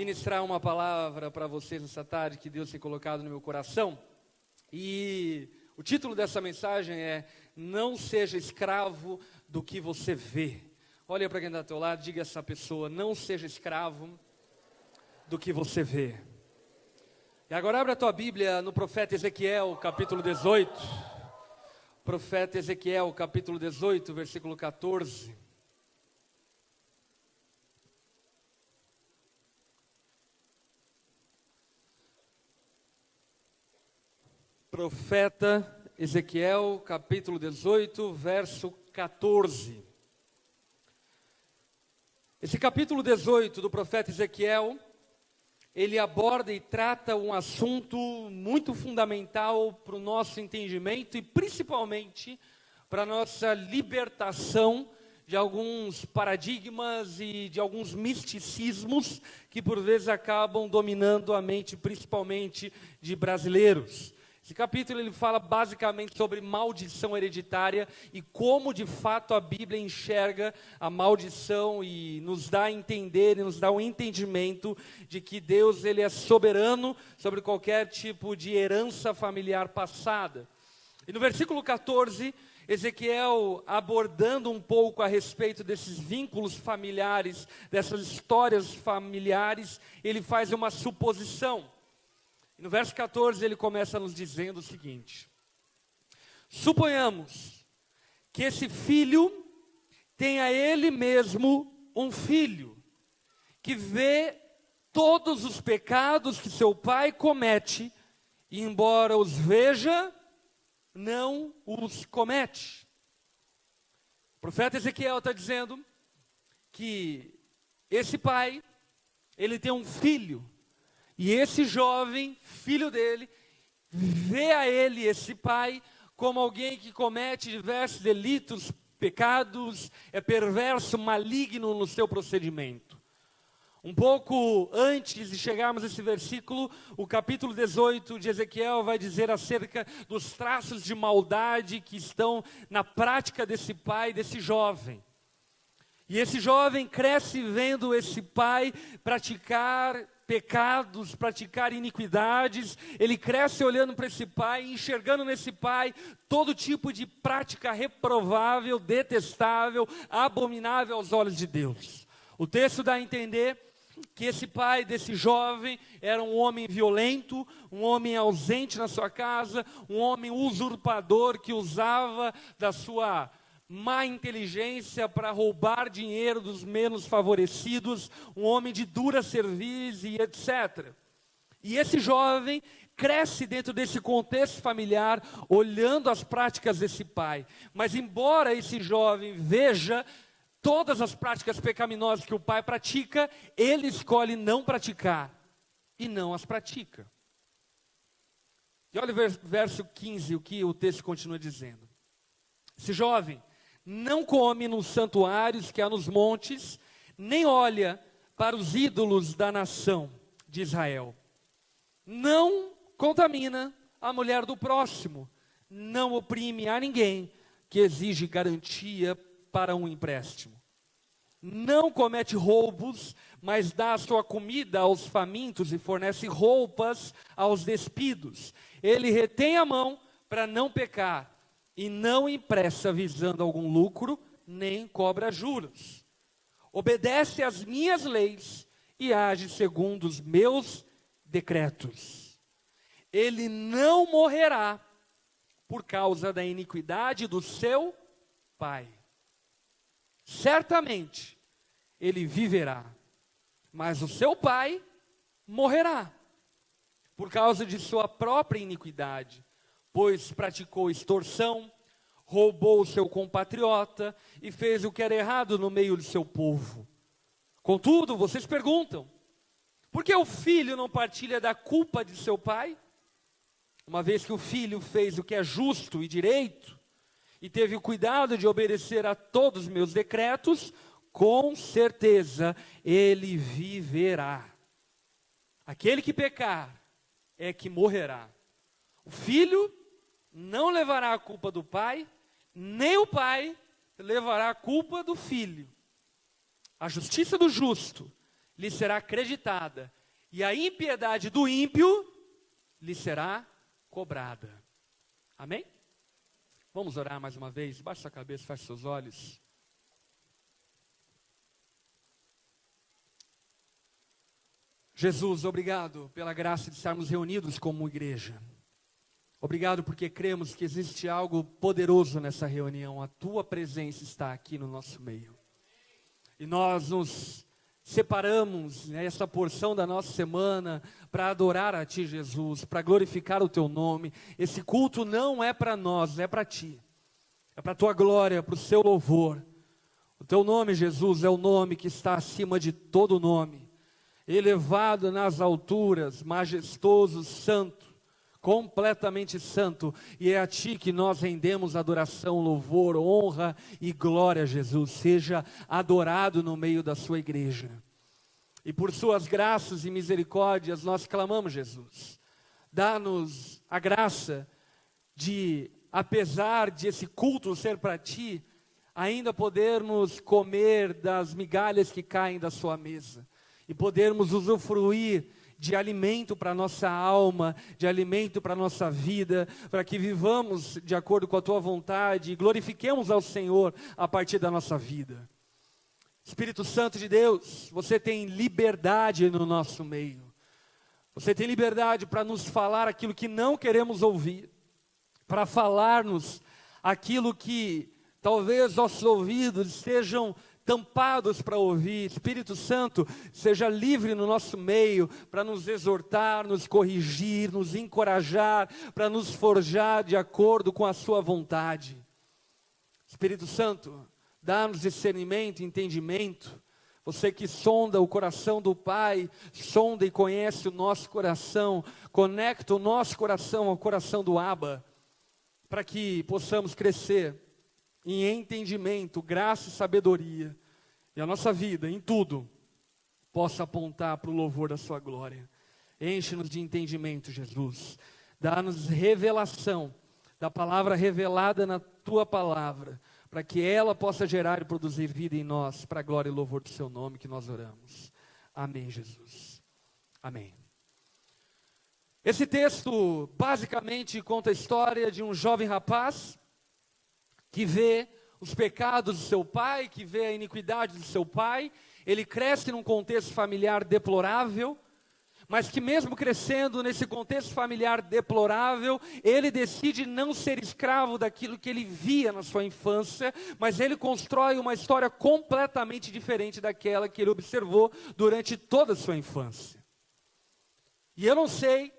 ministrar uma palavra para vocês nessa tarde que Deus tem colocado no meu coração. E o título dessa mensagem é: não seja escravo do que você vê. Olha para quem está ao teu lado, diga a essa pessoa: não seja escravo do que você vê. E agora abre a tua Bíblia no profeta Ezequiel, capítulo 18. Profeta Ezequiel, capítulo 18, versículo 14. Profeta Ezequiel, capítulo 18, verso 14. Esse capítulo 18 do profeta Ezequiel, ele aborda e trata um assunto muito fundamental para o nosso entendimento e principalmente para a nossa libertação de alguns paradigmas e de alguns misticismos que por vezes acabam dominando a mente, principalmente de brasileiros. Esse capítulo ele fala basicamente sobre maldição hereditária e como de fato a Bíblia enxerga a maldição e nos dá a entender, e nos dá um entendimento de que Deus ele é soberano sobre qualquer tipo de herança familiar passada. E no versículo 14, Ezequiel, abordando um pouco a respeito desses vínculos familiares, dessas histórias familiares, ele faz uma suposição. No verso 14 ele começa nos dizendo o seguinte: suponhamos que esse filho tenha ele mesmo um filho, que vê todos os pecados que seu pai comete, e embora os veja, não os comete. O profeta Ezequiel está dizendo que esse pai, ele tem um filho, e esse jovem, filho dele, vê a ele, esse pai, como alguém que comete diversos delitos, pecados, é perverso, maligno no seu procedimento. Um pouco antes de chegarmos a esse versículo, o capítulo 18 de Ezequiel vai dizer acerca dos traços de maldade que estão na prática desse pai, desse jovem. E esse jovem cresce vendo esse pai praticar pecados, praticar iniquidades. Ele cresce olhando para esse pai, enxergando nesse pai todo tipo de prática reprovável, detestável, abominável aos olhos de Deus. O texto dá a entender que esse pai desse jovem era um homem violento, um homem ausente na sua casa, um homem usurpador que usava da sua má inteligência para roubar dinheiro dos menos favorecidos, um homem de dura cerviz e etc. E esse jovem cresce dentro desse contexto familiar, olhando as práticas desse pai. Mas embora esse jovem veja todas as práticas pecaminosas que o pai pratica, ele escolhe não praticar e não as pratica. E olha o verso 15, o que o texto continua dizendo. Esse jovem não come nos santuários que há nos montes, nem olha para os ídolos da nação de Israel. Não contamina a mulher do próximo, não oprime a ninguém que exige garantia para um empréstimo. Não comete roubos, mas dá a sua comida aos famintos e fornece roupas aos despidos. Ele retém a mão para não pecar, e não empresta visando algum lucro, nem cobra juros. Obedece às minhas leis e age segundo os meus decretos. Ele não morrerá por causa da iniquidade do seu pai. Certamente ele viverá, mas o seu pai morrerá por causa de sua própria iniquidade, pois praticou extorsão, roubou o seu compatriota e fez o que era errado no meio do seu povo. Contudo, vocês perguntam, por que o filho não partilha da culpa de seu pai? Uma vez que o filho fez o que é justo e direito, e teve o cuidado de obedecer a todos os meus decretos, com certeza ele viverá. Aquele que pecar é que morrerá. O filho não levará a culpa do pai, nem o pai levará a culpa do filho. A justiça do justo lhe será acreditada, e a impiedade do ímpio lhe será cobrada. Amém? Vamos orar mais uma vez. Baixe sua cabeça, feche seus olhos. Jesus, obrigado pela graça de estarmos reunidos como igreja. Obrigado porque cremos que existe algo poderoso nessa reunião. A tua presença está aqui no nosso meio. E nós nos separamos essa porção da nossa semana para adorar a Ti, Jesus, para glorificar o Teu nome. Esse culto não é para nós, é para Ti. É para a Tua glória, para o Seu louvor. O Teu nome, Jesus, é o nome que está acima de todo nome. Elevado nas alturas, majestoso, santo, completamente santo, e é a Ti que nós rendemos adoração, louvor, honra e glória, Jesus. Seja adorado no meio da sua igreja. E por suas graças e misericórdias nós clamamos, Jesus. Dá-nos a graça de, apesar de esse culto ser para Ti, ainda podermos comer das migalhas que caem da sua mesa. E podermos usufruir de alimento para a nossa alma, de alimento para a nossa vida, para que vivamos de acordo com a Tua vontade e glorifiquemos ao Senhor a partir da nossa vida. Espírito Santo de Deus, você tem liberdade no nosso meio. Você tem liberdade para nos falar aquilo que não queremos ouvir, para falar-nos aquilo que talvez nossos ouvidos estejam tampados para ouvir. Espírito Santo, seja livre no nosso meio para nos exortar, nos corrigir, nos encorajar, para nos forjar de acordo com a sua vontade. Espírito Santo, dá-nos discernimento, entendimento. Você que sonda o coração do Pai, sonda e conhece o nosso coração, conecta o nosso coração ao coração do Abba, para que possamos crescer em entendimento, graça e sabedoria, e a nossa vida, em tudo, possa apontar para o louvor da sua glória. Enche-nos de entendimento, Jesus. Dá-nos revelação da palavra revelada na Tua palavra, para que ela possa gerar e produzir vida em nós, para a glória e louvor do Seu nome que nós oramos. Amém, Jesus. Amém. Esse texto basicamente conta a história de um jovem rapaz que vê os pecados do seu pai, que vê a iniquidade do seu pai. Ele cresce num contexto familiar deplorável, mas que mesmo crescendo nesse contexto familiar deplorável, ele decide não ser escravo daquilo que ele via na sua infância, mas ele constrói uma história completamente diferente daquela que ele observou durante toda a sua infância. E eu não sei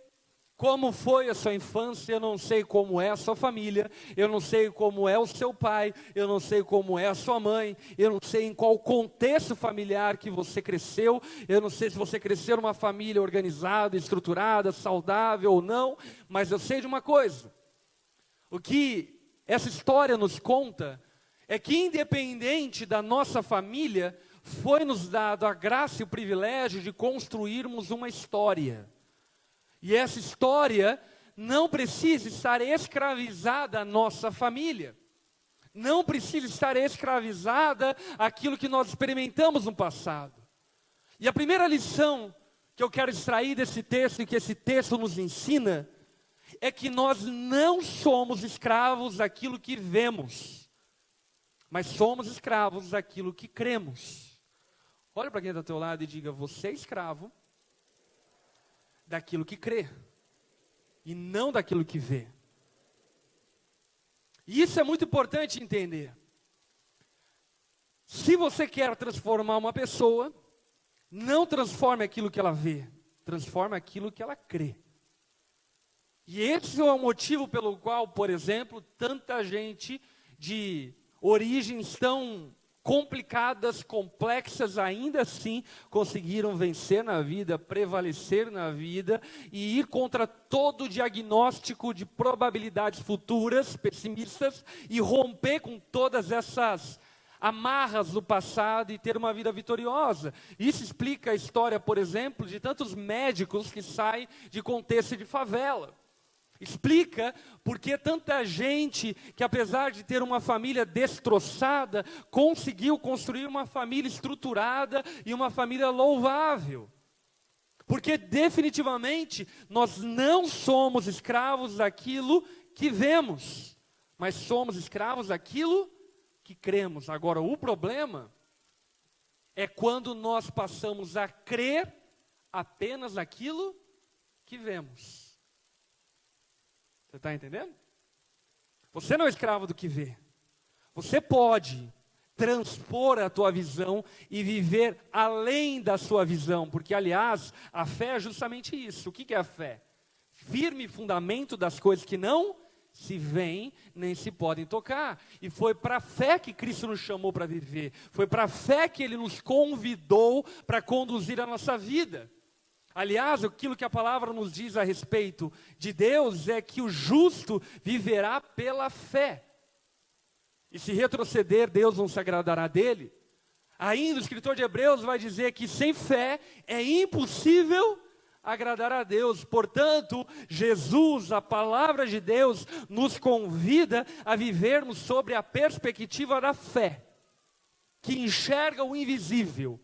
como foi a sua infância, eu não sei como é a sua família, eu não sei como é o seu pai, eu não sei como é a sua mãe, eu não sei em qual contexto familiar que você cresceu, eu não sei se você cresceu numa família organizada, estruturada, saudável ou não, mas eu sei de uma coisa: o que essa história nos conta é que, independente da nossa família, foi nos dado a graça e o privilégio de construirmos uma história. E essa história não precisa estar escravizada à nossa família. Não precisa estar escravizada àquilo que nós experimentamos no passado. E a primeira lição que eu quero extrair desse texto e que esse texto nos ensina é que nós não somos escravos daquilo que vemos, mas somos escravos daquilo que cremos. Olha para quem está ao teu lado e diga: você é escravo daquilo que crê, e não daquilo que vê. E isso é muito importante entender. Se você quer transformar uma pessoa, não transforme aquilo que ela vê, transforme aquilo que ela crê. E esse é o motivo pelo qual, por exemplo, tanta gente de origens tão complicadas, complexas, ainda assim conseguiram vencer na vida, prevalecer na vida e ir contra todo o diagnóstico de probabilidades futuras, pessimistas, e romper com todas essas amarras do passado e ter uma vida vitoriosa. Isso explica a história, por exemplo, de tantos médicos que saem de contexto de favela. Explica porque tanta gente que, apesar de ter uma família destroçada, conseguiu construir uma família estruturada e uma família louvável. Porque definitivamente nós não somos escravos daquilo que vemos, mas somos escravos daquilo que cremos. Agora, o problema é quando nós passamos a crer apenas naquilo que vemos. Você está entendendo? Você não é escravo do que vê. Você pode transpor a tua visão e viver além da sua visão, porque, aliás, a fé é justamente isso. O que é a fé? Firme fundamento das coisas que não se veem, nem se podem tocar. E foi para a fé que Cristo nos chamou para viver. Foi para a fé que Ele nos convidou para conduzir a nossa vida. Aliás, aquilo que a palavra nos diz a respeito de Deus é que o justo viverá pela fé. E se retroceder, Deus não se agradará dele. Ainda o escritor de Hebreus vai dizer que sem fé é impossível agradar a Deus. Portanto, Jesus, a palavra de Deus, nos convida a vivermos sobre a perspectiva da fé, que enxerga o invisível,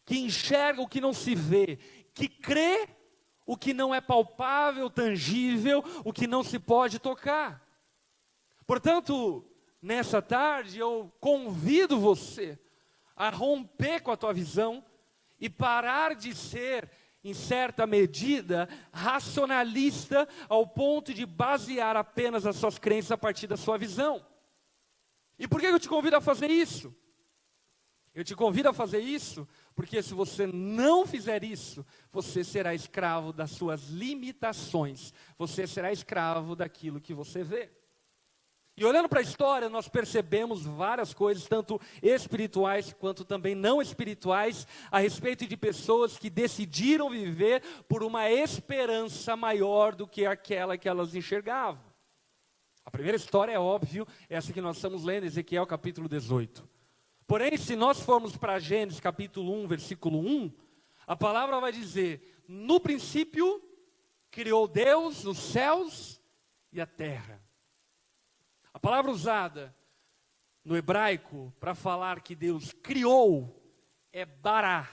que enxerga o que não se vê, que crê o que não é palpável, tangível, o que não se pode tocar. Portanto, nessa tarde eu convido você a romper com a tua visão e parar de ser, em certa medida, racionalista ao ponto de basear apenas as suas crenças a partir da sua visão. E por que eu te convido a fazer isso? Eu te convido a fazer isso porque se você não fizer isso, você será escravo das suas limitações. Você será escravo daquilo que você vê. E olhando para a história, nós percebemos várias coisas, tanto espirituais quanto também não espirituais, a respeito de pessoas que decidiram viver por uma esperança maior do que aquela que elas enxergavam. A primeira história é óbvio, essa que nós estamos lendo, Ezequiel capítulo 18. Porém, se nós formos para Gênesis capítulo 1, versículo 1, a palavra vai dizer: no princípio criou Deus os céus e a terra. A palavra usada no hebraico para falar que Deus criou é bará.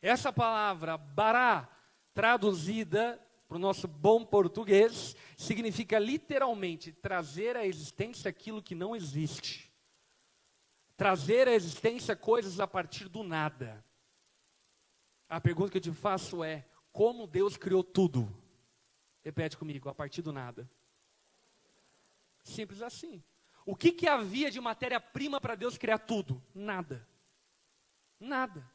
Essa palavra bará, traduzida para o nosso bom português, significa literalmente trazer à existência aquilo que não existe. Trazer à existência coisas a partir do nada. A pergunta que eu te faço é: como Deus criou tudo? Repete comigo: a partir do nada. Simples assim. O que havia de matéria-prima para Deus criar tudo? Nada. Nada.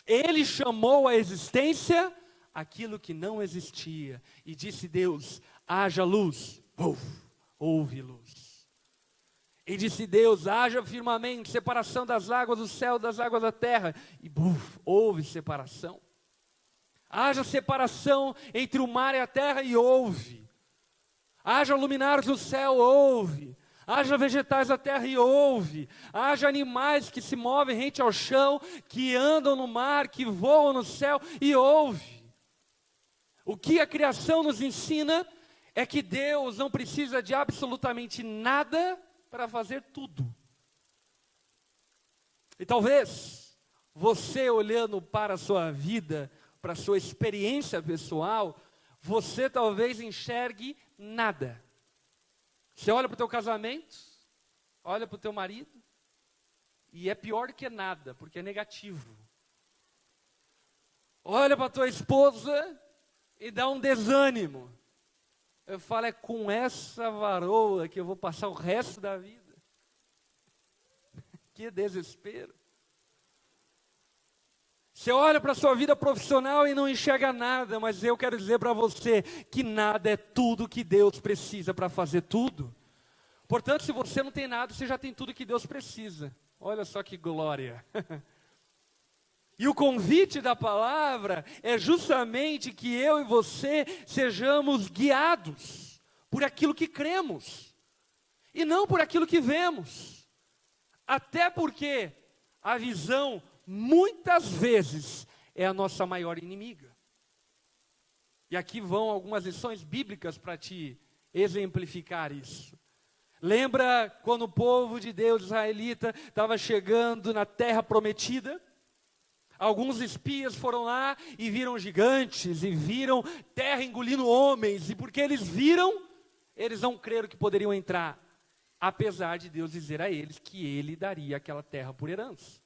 Ele chamou à existência aquilo que não existia. E disse Deus: haja luz. Houve luz. E disse Deus: haja firmamento, separação das águas do céu das águas da terra. E houve separação. Haja separação entre o mar e a terra, e houve. Haja luminares no céu, houve. Haja vegetais da terra, e houve. Haja animais que se movem rente ao chão, que andam no mar, que voam no céu, e houve. O que a criação nos ensina é que Deus não precisa de absolutamente nada para fazer tudo. E talvez você, olhando para a sua vida, para a sua experiência pessoal, você talvez enxergue nada. Você olha para o teu casamento, olha para o teu marido, e é pior que nada, porque é negativo. Olha para a tua esposa e dá um desânimo. Eu falo: é com essa varoa que eu vou passar o resto da vida. Que desespero. Você olha para a sua vida profissional e não enxerga nada, mas eu quero dizer para você que nada é tudo que Deus precisa para fazer tudo. Portanto, se você não tem nada, você já tem tudo que Deus precisa. Olha só que glória. E o convite da palavra é justamente que eu e você sejamos guiados por aquilo que cremos, e não por aquilo que vemos. Até porque a visão, muitas vezes, é a nossa maior inimiga. E aqui vão algumas lições bíblicas para te exemplificar isso. Lembra quando o povo de Deus israelita estava chegando na terra prometida? Alguns espias foram lá e viram gigantes, e viram terra engolindo homens, e porque eles viram, eles não creram que poderiam entrar, apesar de Deus dizer a eles que Ele daria aquela terra por herança.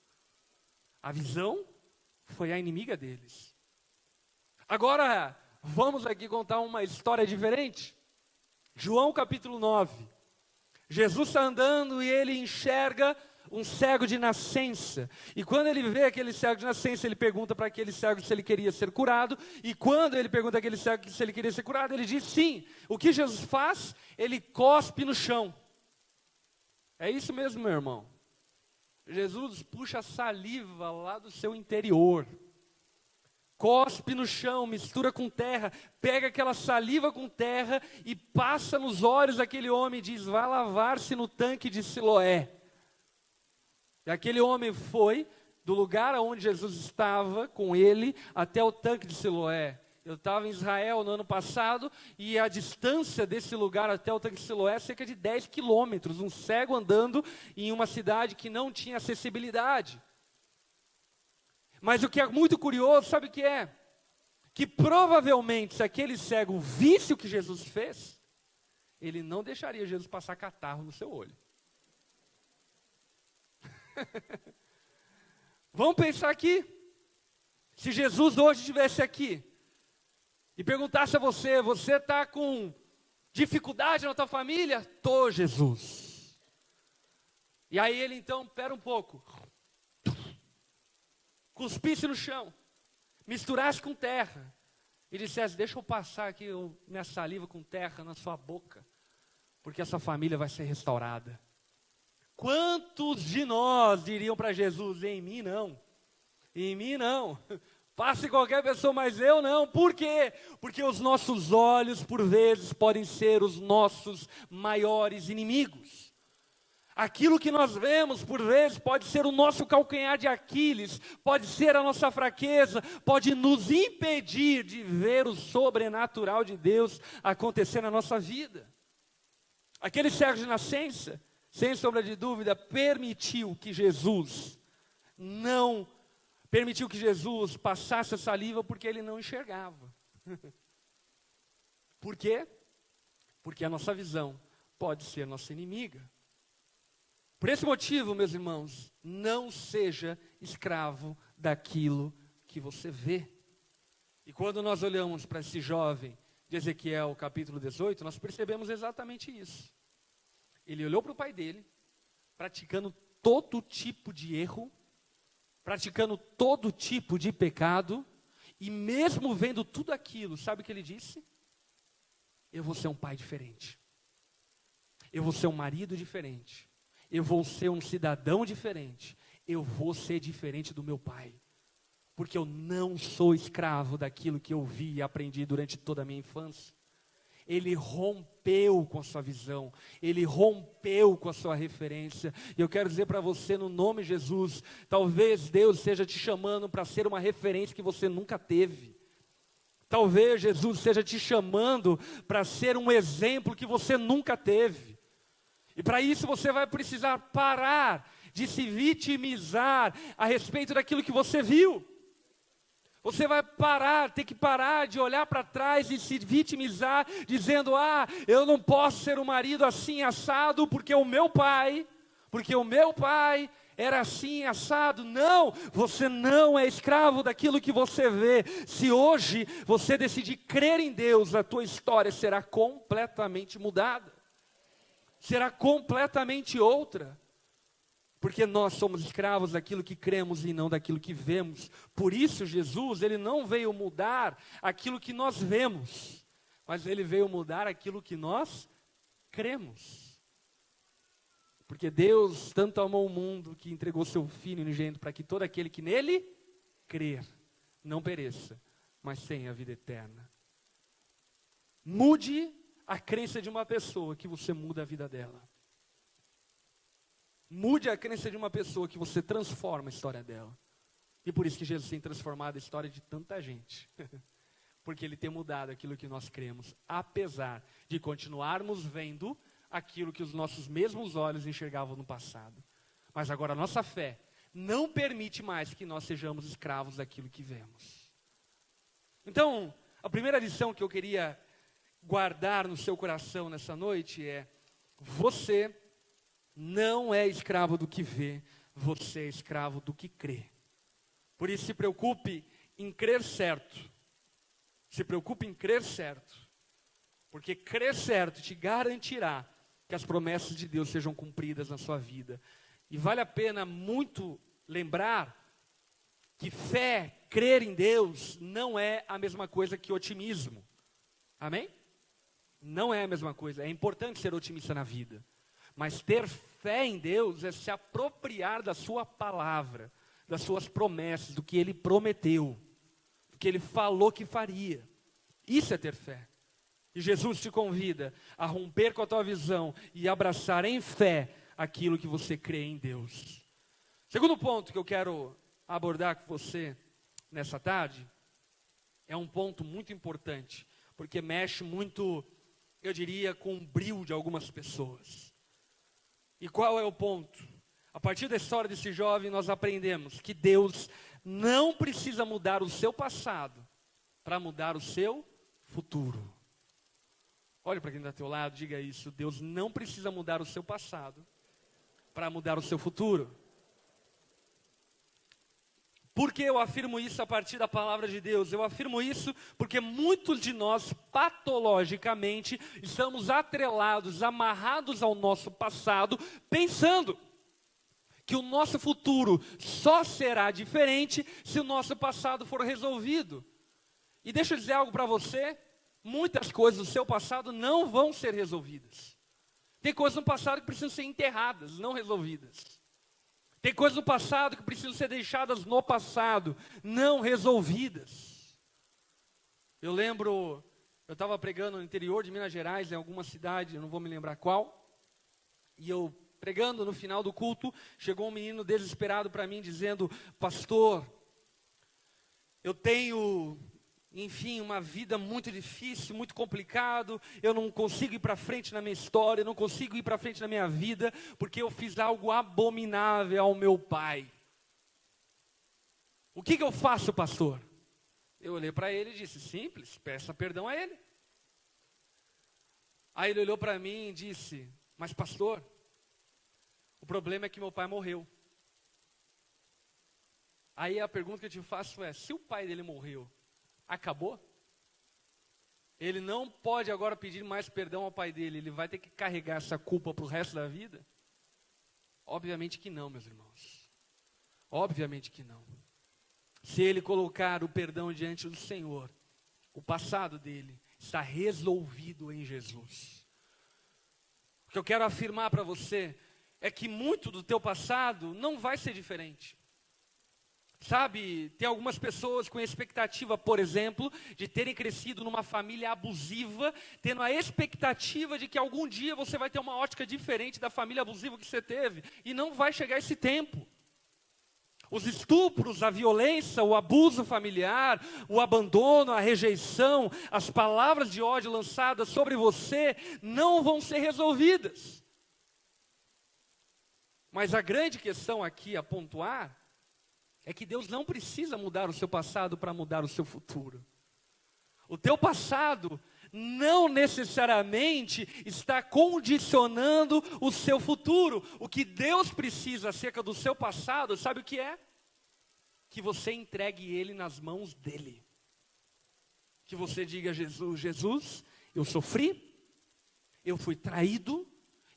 A visão foi a inimiga deles. Agora, vamos aqui contar uma história diferente. João capítulo 9. Jesus está andando e ele enxerga um cego de nascença. E quando ele vê aquele cego de nascença, ele pergunta para aquele cego se ele queria ser curado. E quando ele pergunta àquele cego se ele queria ser curado, ele diz sim. O que Jesus faz? Ele cospe no chão. É isso mesmo, meu irmão. Jesus puxa a saliva lá do seu interior. Cospe no chão, mistura com terra, pega aquela saliva com terra e passa nos olhos daquele homem e diz, vai lavar-se no tanque de Siloé. E aquele homem foi do lugar onde Jesus estava com ele até o tanque de Siloé. Eu estava em Israel no ano passado e a distância desse lugar até o tanque de Siloé é cerca de 10 quilômetros. Um cego andando em uma cidade que não tinha acessibilidade. Mas o que é muito curioso, sabe o que é? Que provavelmente se aquele cego visse o que Jesus fez, ele não deixaria Jesus passar catarro no seu olho. Vamos pensar aqui. Se Jesus hoje estivesse aqui e perguntasse a você, você está com dificuldade na tua família? Tô, Jesus. E aí ele então, pera um pouco, cuspisse no chão, misturasse com terra e dissesse, deixa eu passar aqui minha saliva com terra na sua boca, porque essa família vai ser restaurada. Quantos de nós diriam para Jesus, em mim não, em mim não, passe qualquer pessoa, mas eu não. Por quê? Porque os nossos olhos, por vezes, podem ser os nossos maiores inimigos. Aquilo que nós vemos, por vezes, pode ser o nosso calcanhar de Aquiles, pode ser a nossa fraqueza, pode nos impedir de ver o sobrenatural de Deus acontecer na nossa vida. Aquele cego de nascença, sem sombra de dúvida, permitiu que Jesus passasse a saliva porque ele não enxergava. Por quê? Porque a nossa visão pode ser nossa inimiga. Por esse motivo, meus irmãos, não seja escravo daquilo que você vê. E quando nós olhamos para esse jovem de Ezequiel, capítulo 18, nós percebemos exatamente isso. Ele olhou para o pai dele, praticando todo tipo de erro, praticando todo tipo de pecado, e mesmo vendo tudo aquilo, sabe o que ele disse? Eu vou ser um pai diferente. Eu vou ser um marido diferente. Eu vou ser um cidadão diferente. Eu vou ser diferente do meu pai. Porque eu não sou escravo daquilo que eu vi e aprendi durante toda a minha infância. Ele rompeu com a sua visão. Ele rompeu com a sua referência. E eu quero dizer para você, no nome de Jesus, talvez Deus esteja te chamando para ser uma referência que você nunca teve. Talvez Jesus esteja te chamando para ser um exemplo que você nunca teve. E para isso você vai precisar parar de se vitimizar a respeito daquilo que você viu. Você vai ter que parar de olhar para trás e se vitimizar, dizendo, eu não posso ser um marido assim assado, porque o meu pai era assim assado. Não, você não é escravo daquilo que você vê. Se hoje você decidir crer em Deus, a tua história será completamente mudada. Será completamente outra. Porque nós somos escravos daquilo que cremos e não daquilo que vemos. Por isso Jesus, ele não veio mudar aquilo que nós vemos, mas ele veio mudar aquilo que nós cremos. Porque Deus tanto amou o mundo que entregou seu Filho unigênito para que todo aquele que nele crer não pereça, mas tenha a vida eterna. Mude a crença de uma pessoa que você muda a vida dela. Mude a crença de uma pessoa que você transforma a história dela. E por isso que Jesus tem transformado a história de tanta gente. porque Ele tem mudado aquilo que nós cremos, apesar de continuarmos vendo aquilo que os nossos mesmos olhos enxergavam no passado. Mas agora a nossa fé não permite mais que nós sejamos escravos daquilo que vemos. Então, a primeira lição que eu queria guardar no seu coração nessa noite é: você não é escravo do que vê, você é escravo do que crê. Por isso, se preocupe em crer certo. Se preocupe em crer certo. Porque crer certo te garantirá que as promessas de Deus sejam cumpridas na sua vida. E vale a pena muito lembrar que fé, crer em Deus, não é a mesma coisa que otimismo. Amém? Não é a mesma coisa. É importante ser otimista na vida. Mas ter fé em Deus é se apropriar da sua palavra, das suas promessas, do que Ele prometeu, do que Ele falou que faria. Isso é ter fé. E Jesus te convida a romper com a tua visão e abraçar em fé aquilo que você crê em Deus. Segundo ponto que eu quero abordar com você nessa tarde, é um ponto muito importante, porque mexe muito, eu diria, com o brio de algumas pessoas. E qual é o ponto? A partir da história desse jovem, nós aprendemos que Deus não precisa mudar o seu passado para mudar o seu futuro. Olhe para quem está ao teu lado, diga isso: Deus não precisa mudar o seu passado para mudar o seu futuro. Por que eu afirmo isso a partir da palavra de Deus? Eu afirmo isso porque muitos de nós, patologicamente, estamos atrelados, amarrados ao nosso passado, pensando que o nosso futuro só será diferente se o nosso passado for resolvido. E deixa eu dizer algo para você: muitas coisas do seu passado não vão ser resolvidas. Tem coisas no passado que precisam ser enterradas, não resolvidas. Tem coisas no passado que precisam ser deixadas no passado, não resolvidas. Eu lembro, eu estava pregando no interior de Minas Gerais, em alguma cidade, eu não vou me lembrar qual, e eu pregando no final do culto, chegou um menino desesperado para mim, dizendo: pastor, eu tenho, enfim, uma vida muito difícil, muito complicado, eu não consigo ir para frente na minha história, eu não consigo ir para frente na minha vida, porque eu fiz algo abominável ao meu pai. O que eu faço, pastor? Eu olhei para ele e disse: simples, peça perdão a ele. Aí ele olhou para mim e disse: mas pastor, o problema é que meu pai morreu. Aí a pergunta que eu te faço é: se o pai dele morreu, acabou? Ele não pode agora pedir mais perdão ao pai dele, ele vai ter que carregar essa culpa para o resto da vida? Obviamente que não, meus irmãos. Obviamente que não. Se ele colocar o perdão diante do Senhor, o passado dele está resolvido em Jesus. O que eu quero afirmar para você é que muito do teu passado não vai ser diferente. Sabe, tem algumas pessoas com expectativa, por exemplo, de terem crescido numa família abusiva, tendo a expectativa de que algum dia você vai ter uma ótica diferente da família abusiva que você teve, e não vai chegar esse tempo. Os estupros, a violência, o abuso familiar, o abandono, a rejeição, as palavras de ódio lançadas sobre você não vão ser resolvidas. Mas a grande questão aqui a pontuar é que Deus não precisa mudar o seu passado para mudar o seu futuro. O teu passado não necessariamente está condicionando o seu futuro. O que Deus precisa acerca do seu passado, sabe o que é? Que você entregue ele nas mãos dele. Que você diga a Jesus: Jesus, eu sofri, eu fui traído,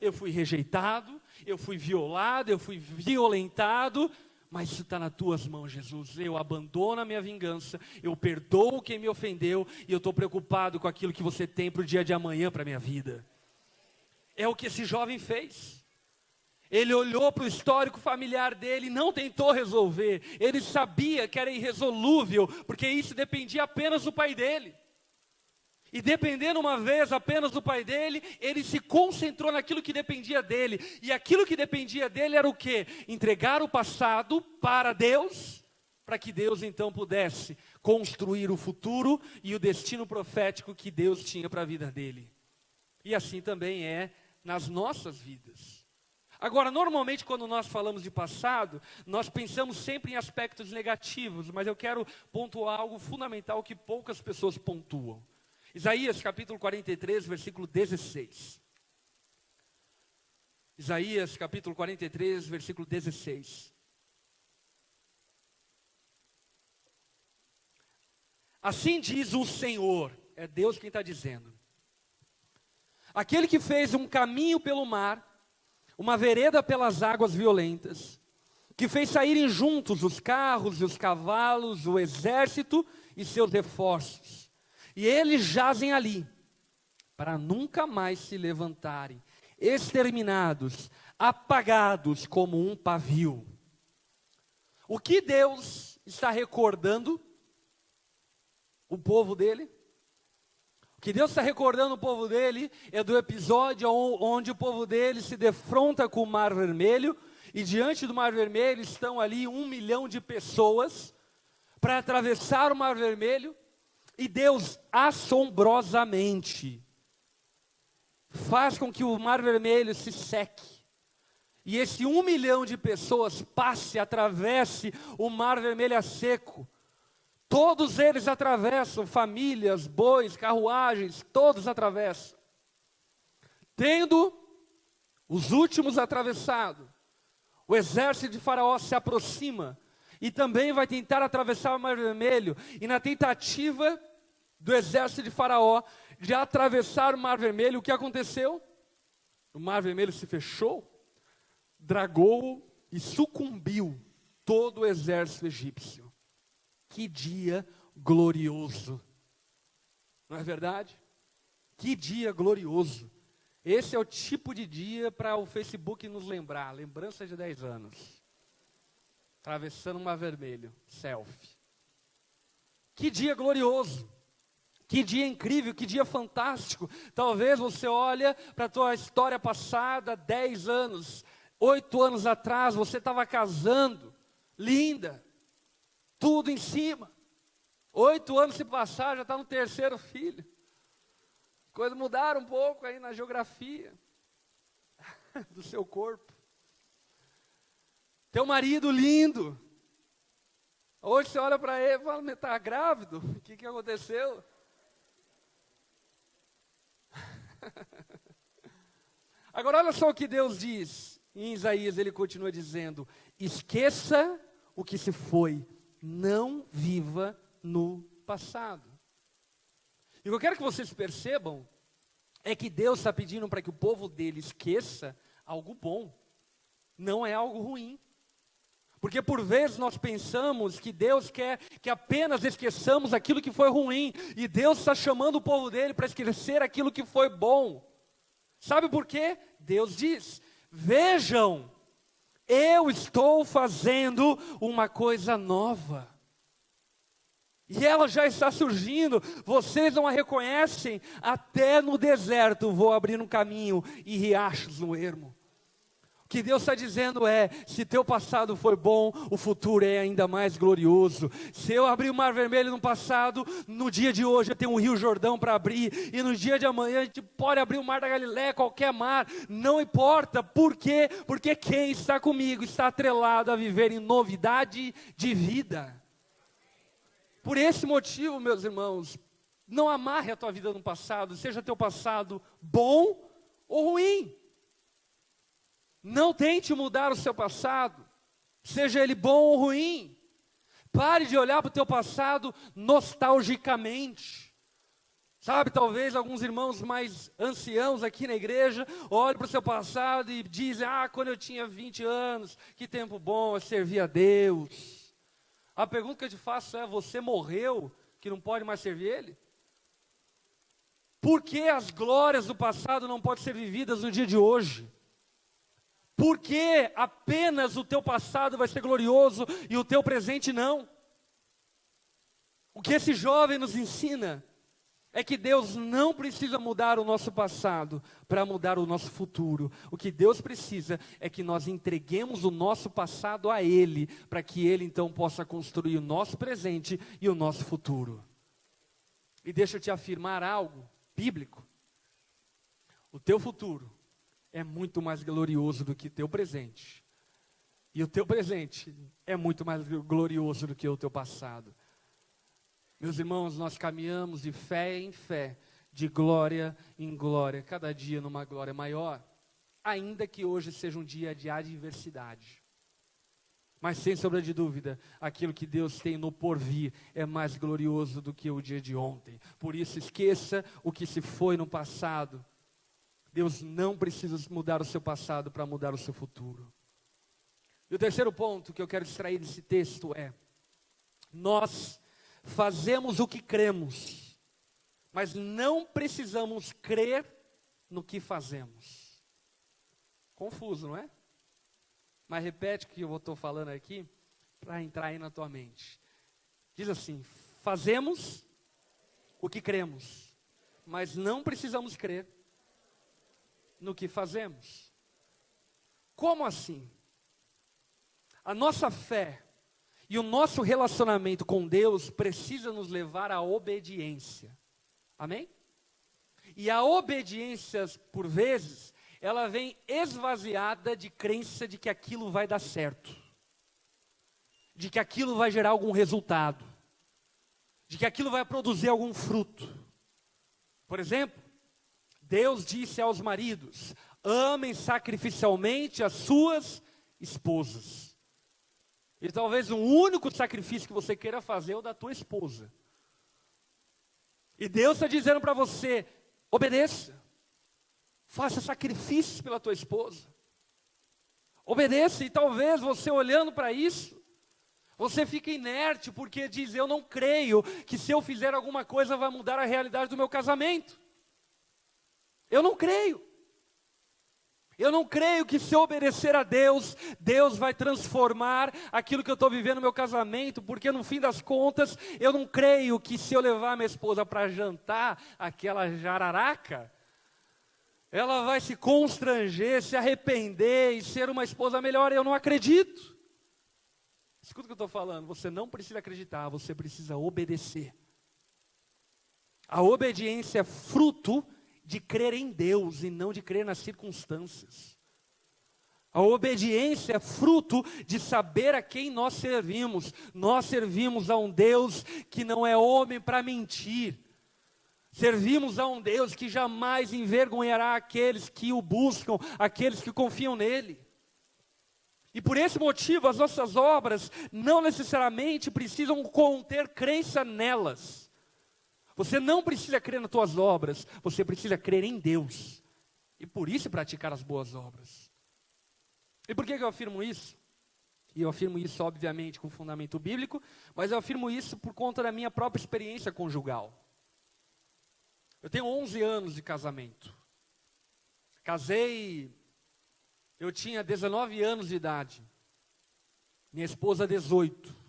eu fui rejeitado, eu fui violado, eu fui violentado, mas isso está nas tuas mãos, Jesus. Eu abandono a minha vingança, eu perdoo quem me ofendeu, e eu estou preocupado com aquilo que você tem para o dia de amanhã, para a minha vida. É o que esse jovem fez. Ele olhou para o histórico familiar dele e não tentou resolver. Ele sabia que era irresolúvel, porque isso dependia apenas do pai dele. E dependendo uma vez apenas do pai dele, ele se concentrou naquilo que dependia dele. E aquilo que dependia dele era o quê? Entregar o passado para Deus para que Deus então pudesse construir o futuro e o destino profético que Deus tinha para a vida dele. E assim também é nas nossas vidas. Agora, normalmente quando nós falamos de passado, nós pensamos sempre em aspectos negativos, mas eu quero pontuar algo fundamental que poucas pessoas pontuam. Isaías capítulo 43, versículo 16. Isaías capítulo 43, versículo 16. Assim diz o Senhor, é Deus quem está dizendo. Aquele que fez um caminho pelo mar, uma vereda pelas águas violentas, que fez saírem juntos os carros e os cavalos, o exército e seus reforços. E eles jazem ali, para nunca mais se levantarem, exterminados, apagados como um pavio. O que Deus está recordando o povo dele? O que Deus está recordando o povo dele é do episódio onde o povo dele se defronta com o Mar Vermelho, e diante do Mar Vermelho estão ali 1 milhão de pessoas para atravessar o Mar Vermelho, e Deus assombrosamente faz com que o Mar Vermelho se seque, e esse 1 milhão de pessoas passe, atravesse o Mar Vermelho a seco. Todos eles atravessam, famílias, bois, carruagens, todos atravessam. Tendo os últimos atravessado, o exército de Faraó se aproxima e também vai tentar atravessar o Mar Vermelho. E na tentativa do exército de Faraó de atravessar o Mar Vermelho, o que aconteceu? O Mar Vermelho se fechou, dragou e sucumbiu todo o exército egípcio. Que dia glorioso, não é verdade? Que dia glorioso. Esse é o tipo de dia para o Facebook nos lembrar, lembrança de 10 anos. Atravessando o Mar Vermelho, selfie. Que dia glorioso, que dia incrível, que dia fantástico. Talvez você olhe para a tua história passada, 10 anos, 8 anos atrás, você estava casando, linda. Tudo em cima. 8 anos se passar, já está no 3º filho. Coisas mudaram um pouco aí na geografia do seu corpo. Teu marido lindo. Hoje você olha para ele e fala, está grávido? O que aconteceu? Agora olha só o que Deus diz. Em Isaías ele continua dizendo, esqueça o que se foi. Não viva no passado. E o que eu quero que vocês percebam é que Deus está pedindo para que o povo dele esqueça algo bom, não é algo ruim. Porque por vezes nós pensamos que Deus quer que apenas esqueçamos aquilo que foi ruim, e Deus está chamando o povo dele para esquecer aquilo que foi bom. Sabe por quê? Deus diz, vejam, eu estou fazendo uma coisa nova. E ela já está surgindo, vocês não a reconhecem, até no deserto vou abrir um caminho e riachos no ermo. O que Deus está dizendo é, se teu passado foi bom, o futuro é ainda mais glorioso. Se eu abrir o Mar Vermelho no passado, no dia de hoje eu tenho o Rio Jordão para abrir, e no dia de amanhã a gente pode abrir o Mar da Galileia, qualquer mar, não importa. Por quê? Porque quem está comigo está atrelado a viver em novidade de vida. Por esse motivo, meus irmãos, não amarre a tua vida no passado, seja teu passado bom ou ruim. Não tente mudar o seu passado, seja ele bom ou ruim. Pare de olhar para o teu passado nostalgicamente. Sabe, talvez alguns irmãos mais anciãos aqui na igreja olhem para o seu passado e dizem, quando eu tinha 20 anos, que tempo bom, eu servia a Deus. A pergunta que eu te faço é, você morreu que não pode mais servir Ele? Por que as glórias do passado não podem ser vividas no dia de hoje? Por que apenas o teu passado vai ser glorioso e o teu presente não? O que esse jovem nos ensina é que Deus não precisa mudar o nosso passado para mudar o nosso futuro. O que Deus precisa é que nós entreguemos o nosso passado a Ele, para que Ele então possa construir o nosso presente e o nosso futuro. E deixa eu te afirmar algo bíblico. O teu futuro é muito mais glorioso do que teu presente. E o teu presente é muito mais glorioso do que o teu passado. Meus irmãos, nós caminhamos de fé em fé, de glória em glória, cada dia numa glória maior, ainda que hoje seja um dia de adversidade. Mas sem sombra de dúvida, aquilo que Deus tem no porvir é mais glorioso do que o dia de ontem. Por isso, esqueça o que se foi no passado. Deus não precisa mudar o seu passado para mudar o seu futuro. E o terceiro ponto que eu quero extrair desse texto é: nós fazemos o que cremos, mas não precisamos crer no que fazemos. Confuso, não é? Mas repete o que eu estou falando aqui, para entrar aí na tua mente. Diz assim: fazemos o que cremos, mas não precisamos crer no que fazemos. Como assim? A nossa fé e o nosso relacionamento com Deus precisa nos levar à obediência. Amém? E a obediência, por vezes, ela vem esvaziada de crença de que aquilo vai dar certo, de que aquilo vai gerar algum resultado, de que aquilo vai produzir algum fruto. Por exemplo, Deus disse aos maridos: amem sacrificialmente as suas esposas. E talvez o único sacrifício que você queira fazer é o da tua esposa. E Deus está dizendo para você: obedeça. Faça sacrifícios pela tua esposa. Obedeça. E talvez você olhando para isso, você fique inerte, porque diz: eu não creio que se eu fizer alguma coisa vai mudar a realidade do meu casamento. Eu não creio. Eu não creio que se eu obedecer a Deus, Deus vai transformar aquilo que eu estou vivendo no meu casamento, porque no fim das contas, eu não creio que se eu levar minha esposa para jantar aquela jararaca, ela vai se constranger, se arrepender e ser uma esposa melhor. Eu não acredito. Escuta o que eu estou falando, você não precisa acreditar, você precisa obedecer. A obediência é fruto de crer em Deus e não de crer nas circunstâncias. A obediência é fruto de saber a quem nós servimos. Nós servimos a um Deus que não é homem para mentir. Servimos a um Deus que jamais envergonhará aqueles que o buscam, aqueles que confiam nele. E por esse motivo, as nossas obras não necessariamente precisam conter crença nelas. Você não precisa crer nas tuas obras, você precisa crer em Deus. E por isso praticar as boas obras. E por que eu afirmo isso? E eu afirmo isso, obviamente, com fundamento bíblico, mas eu afirmo isso por conta da minha própria experiência conjugal. Eu tenho 11 anos de casamento. Casei, eu tinha 19 anos de idade. Minha esposa, 18.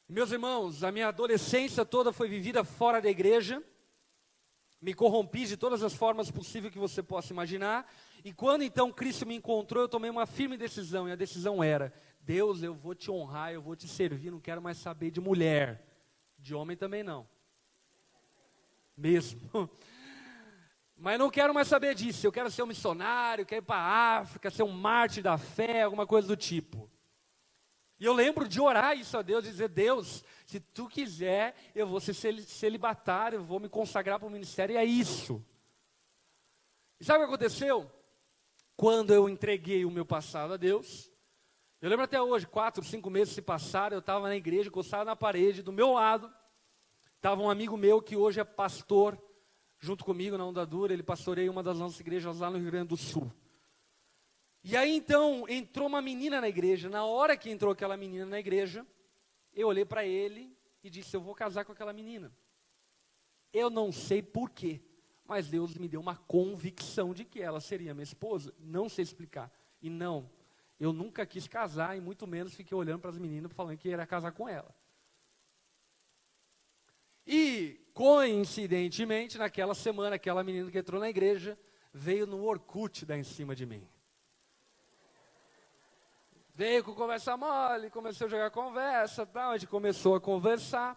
Meus irmãos, a minha adolescência toda foi vivida fora da igreja. Me corrompi de todas as formas possíveis que você possa imaginar. E quando então Cristo me encontrou, eu tomei uma firme decisão. E a decisão era: Deus, eu vou te honrar, eu vou te servir, não quero mais saber de mulher. De homem também não. Mesmo. Mas não quero mais saber disso. Eu quero ser um missionário, quero ir para a África, ser um mártir da fé, alguma coisa do tipo. E eu lembro de orar isso a Deus, dizer: Deus, se tu quiser, eu vou ser celibatário, eu vou me consagrar para o ministério, e é isso. E sabe o que aconteceu? Quando eu entreguei o meu passado a Deus, eu lembro até hoje, 4, 5 meses se passaram, eu estava na igreja, encostado na parede, do meu lado, estava um amigo meu que hoje é pastor, junto comigo na Onda Dura, ele pastoreia uma das nossas igrejas lá no Rio Grande do Sul. E aí então entrou uma menina na igreja. Na hora que entrou aquela menina na igreja, eu olhei para ele e disse: eu vou casar com aquela menina. Eu não sei porquê, mas Deus me deu uma convicção de que ela seria minha esposa. Não sei explicar. E não, eu nunca quis casar e muito menos fiquei olhando para as meninas falando que ia casar com ela. E Coincidentemente, naquela semana, aquela menina que entrou na igreja veio no Orkut dar em cima de mim. Veio com conversa mole, começou a jogar conversa, tal, a gente começou a conversar.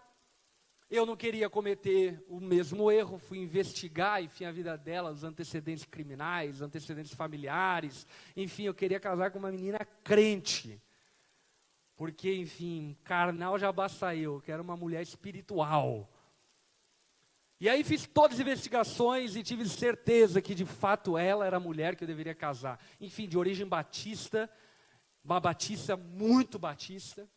Eu não queria cometer o mesmo erro, fui investigar, enfim, a vida dela, os antecedentes criminais, antecedentes familiares. Enfim, eu queria casar com uma menina crente. Porque, enfim, carnal já basta eu quero uma mulher espiritual. E aí fiz todas as investigações e tive certeza que de fato ela era a mulher que eu deveria casar. Enfim, de origem batista, uma batista muito batista,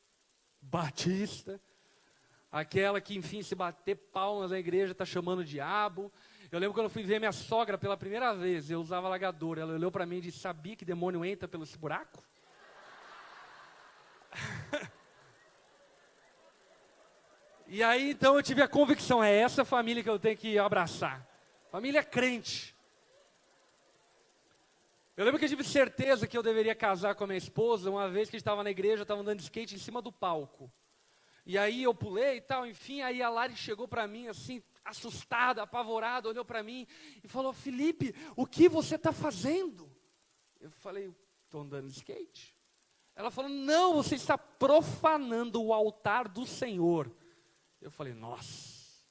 aquela que, enfim, se bater palmas na igreja está chamando o diabo. Eu lembro quando eu fui ver minha sogra pela primeira vez, eu usava alagador, ela olhou para mim e disse, sabia que demônio entra pelo esse buraco? E aí, então, eu tive a convicção, é essa família que eu tenho que abraçar. Família crente. Eu lembro que eu tive certeza que eu deveria casar com a minha esposa, uma vez que a gente estava na igreja, eu estava andando de skate em cima do palco. E aí eu pulei e tal, enfim, aí a Lari chegou para mim, assim, assustada, apavorada, olhou para mim e falou, Felipe, o que você está fazendo? Eu falei, estou andando de skate. Ela falou, não, você está profanando o altar do Senhor. Eu falei, nossa,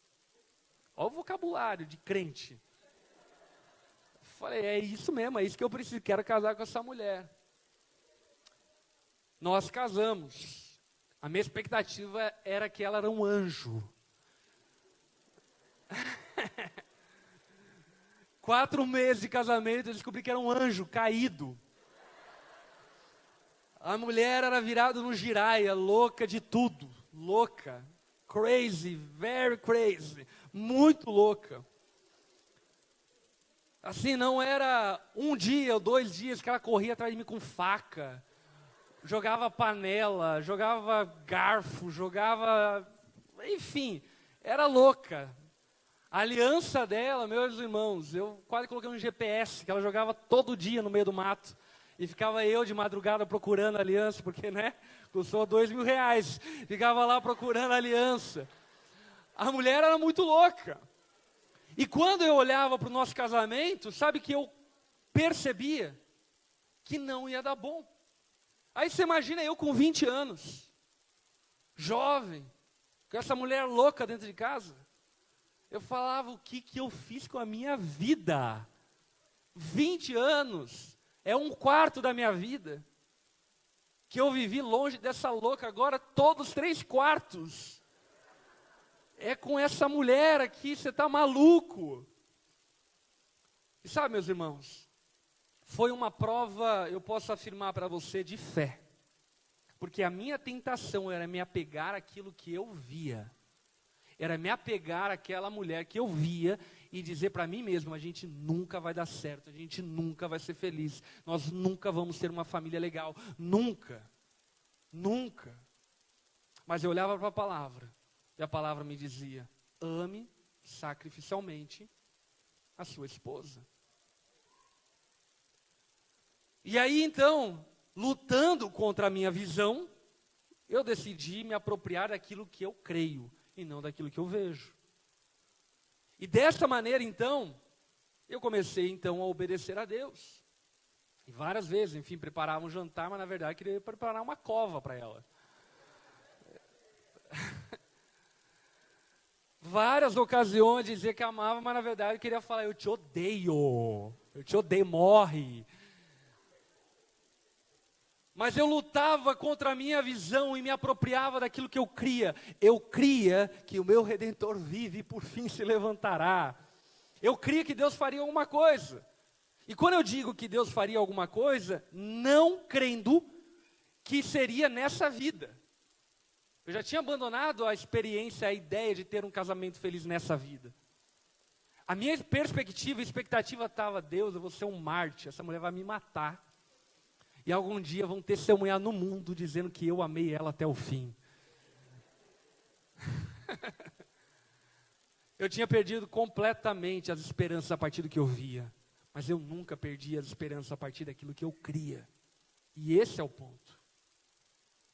olha o vocabulário de crente. Eu falei, é isso mesmo, é isso que eu preciso, quero casar com essa mulher. Nós casamos. A minha expectativa era que ela era um anjo. 4 meses de casamento, eu descobri que era um anjo caído. A mulher era virada no giraia, louca de tudo, louca. Crazy, very crazy, muito louca. Assim, não era um dia ou 2 dias que ela corria atrás de mim com faca, jogava panela, jogava garfo, jogava... Enfim, era louca. A aliança dela, meus irmãos, eu quase coloquei um GPS, que ela jogava todo dia no meio do mato. E ficava eu de madrugada procurando a aliança, porque, né, custou R$2.000. Ficava lá procurando a aliança. A mulher era muito louca. E quando eu olhava para o nosso casamento, sabe que eu percebia que não ia dar bom. Aí você imagina eu com 20 anos, jovem, com essa mulher louca dentro de casa. Eu falava, o que eu fiz com a minha vida? 20 anos. É 1/4 da minha vida que eu vivi longe dessa louca. Agora todos 3/4 é com essa mulher aqui. Você está maluco? E sabe, meus irmãos, foi uma prova, eu posso afirmar para você, de fé. Porque a minha tentação era me apegar àquilo que eu via. Era me apegar àquela mulher que eu via e dizer para mim mesmo, a gente nunca vai dar certo, a gente nunca vai ser feliz, nós nunca vamos ter uma família legal, nunca, nunca. Mas eu olhava para a palavra, e a palavra me dizia, ame sacrificialmente a sua esposa. E aí então, lutando contra a minha visão, eu decidi me apropriar daquilo que eu creio, e não daquilo que eu vejo. E dessa maneira, então, eu comecei, então, a obedecer a Deus. E várias vezes, enfim, preparava um jantar, mas na verdade queria preparar uma cova para ela. Várias ocasiões de dizer que amava, mas na verdade queria falar, eu te odeio, morre. Mas eu lutava contra a minha visão e me apropriava daquilo que eu cria. Eu cria que o meu Redentor vive e por fim se levantará. Eu cria que Deus faria alguma coisa. E quando eu digo que Deus faria alguma coisa, não crendo que seria nessa vida. Eu já tinha abandonado a experiência, a ideia de ter um casamento feliz nessa vida. A minha perspectiva, expectativa estava, Deus, eu vou ser um mártir, essa mulher vai me matar. E algum dia vão testemunhar no mundo dizendo que eu amei ela até o fim. Eu tinha perdido completamente as esperanças a partir do que eu via. Mas eu nunca perdi as esperanças a partir daquilo que eu cria. E esse é o ponto.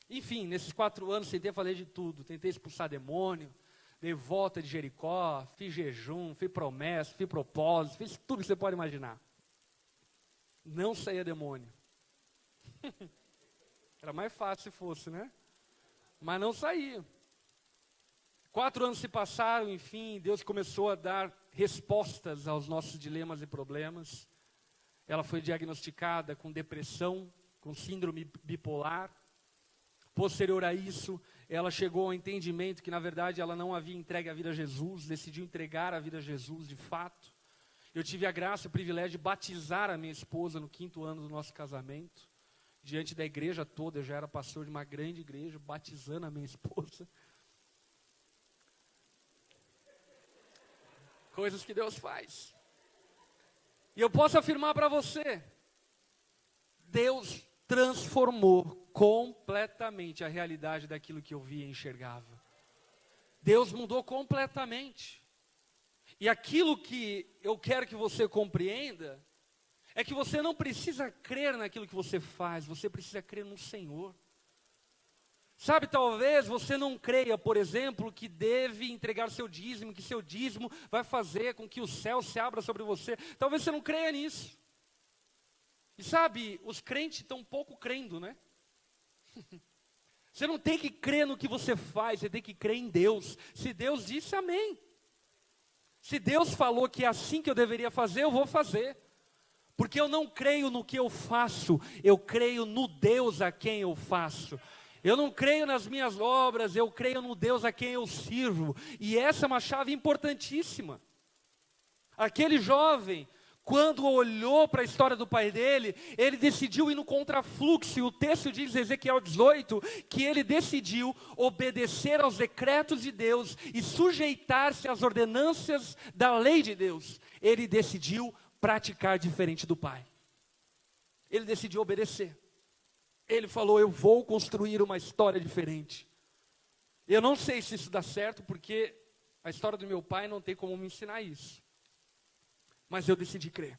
Enfim, nesses 4 anos tentei fazer de tudo. Tentei expulsar demônio. dei volta de Jericó, fiz jejum, fiz promessa, fiz propósito, fiz tudo que você pode imaginar. Não saía demônio. Era mais fácil se fosse, né? Mas não saía. 4 anos se passaram, enfim, Deus começou a dar respostas aos nossos dilemas e problemas. Ela foi diagnosticada com depressão, com síndrome bipolar. Posterior a isso, ela chegou ao entendimento que, na verdade, ela não havia entregue a vida a Jesus, decidiu entregar a vida a Jesus de fato. Eu tive a graça e o privilégio de batizar a minha esposa no 5º ano do nosso casamento. Diante da igreja toda, eu já era pastor de uma grande igreja, batizando a minha esposa. Coisas que Deus faz. E eu posso afirmar para você, Deus transformou completamente a realidade daquilo que eu via e enxergava. Deus mudou completamente. E aquilo que eu quero que você compreenda, é que você não precisa crer naquilo que você faz, você precisa crer no Senhor. Sabe, talvez você não creia, por exemplo, que deve entregar seu dízimo, que seu dízimo vai fazer com que o céu se abra sobre você. Talvez você não creia nisso. E sabe, os crentes estão pouco crendo, né? Você não tem que crer no que você faz, você tem que crer em Deus. Se Deus disse, amém. Se Deus falou que é assim que eu deveria fazer, eu vou fazer. Porque eu não creio no que eu faço, eu creio no Deus a quem eu faço. Eu não creio nas minhas obras, eu creio no Deus a quem eu sirvo. E essa é uma chave importantíssima. Aquele jovem, quando olhou para a história do pai dele, ele decidiu ir no contrafluxo. E o texto diz, em Ezequiel 18, que ele decidiu obedecer aos decretos de Deus e sujeitar-se às ordenanças da lei de Deus. Ele decidiu praticar diferente do pai. Ele decidiu obedecer. Ele falou, eu vou construir uma história diferente. Eu não sei se isso dá certo, porque a história do meu pai não tem como me ensinar isso. Mas eu decidi crer.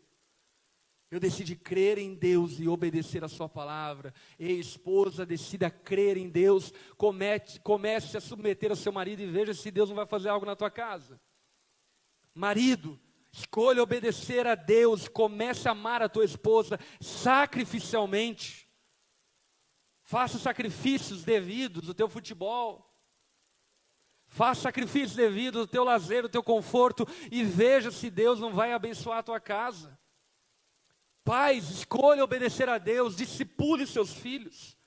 Eu decidi crer em Deus e obedecer a sua palavra. Ei, esposa, decida crer em Deus. Comece a submeter ao seu marido e veja se Deus não vai fazer algo na tua casa. Marido, escolha obedecer a Deus. Comece a amar a tua esposa sacrificialmente. Faça sacrifícios devidos do teu futebol. Faça sacrifícios devidos do teu lazer, do teu conforto. E veja se Deus não vai abençoar a tua casa. Pais, escolha obedecer a Deus. Discipule seus filhos.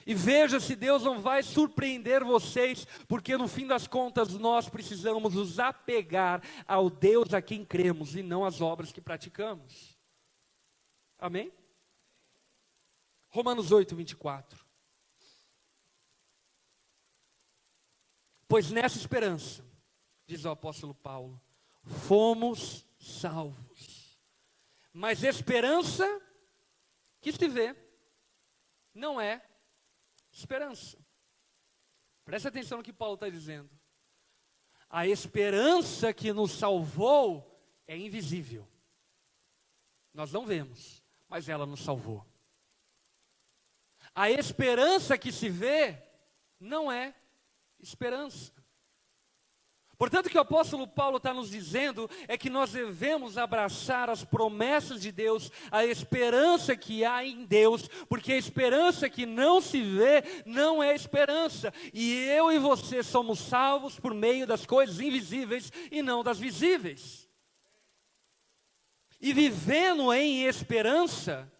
E veja se Deus não vai surpreender vocês. Porque no fim das contas nós precisamos nos apegar ao Deus a quem cremos. E não às obras que praticamos. Amém? Romanos 8, 24. Pois nessa esperança, diz o apóstolo Paulo, fomos salvos. Mas esperança que se vê não é esperança. Preste atenção no que Paulo está dizendo. A esperança que nos salvou é invisível. Nós não vemos, mas ela nos salvou. A esperança que se vê não é esperança. Portanto, o que o apóstolo Paulo está nos dizendo é que nós devemos abraçar as promessas de Deus, a esperança que há em Deus, porque a esperança que não se vê não é esperança. E eu e você somos salvos por meio das coisas invisíveis e não das visíveis. E vivendo em esperança,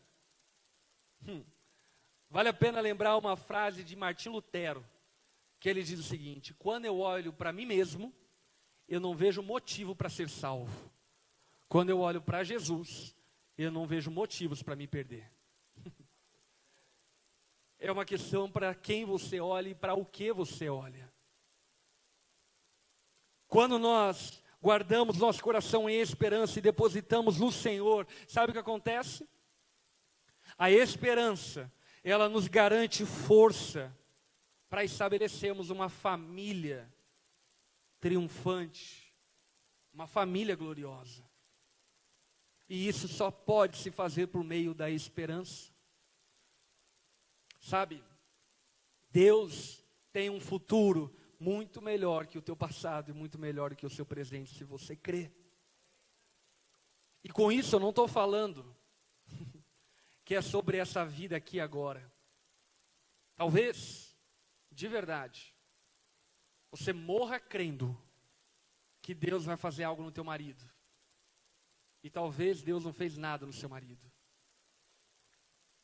vale a pena lembrar uma frase de Martim Lutero, que ele diz o seguinte: quando eu olho para mim mesmo, eu não vejo motivo para ser salvo. Quando eu olho para Jesus, eu não vejo motivos para me perder. É uma questão para quem você olha e para o que você olha. Quando nós guardamos nosso coração em esperança e depositamos no Senhor, sabe o que acontece? A esperança, ela nos garante força para estabelecermos uma família triunfante, uma família gloriosa. E isso só pode se fazer por meio da esperança. Sabe, Deus tem um futuro muito melhor que o teu passado e muito melhor que o seu presente, se você crê. E com isso eu não estou falando que é sobre essa vida aqui agora. Talvez, de verdade, você morra crendo que Deus vai fazer algo no teu marido. E talvez Deus não fez nada no seu marido.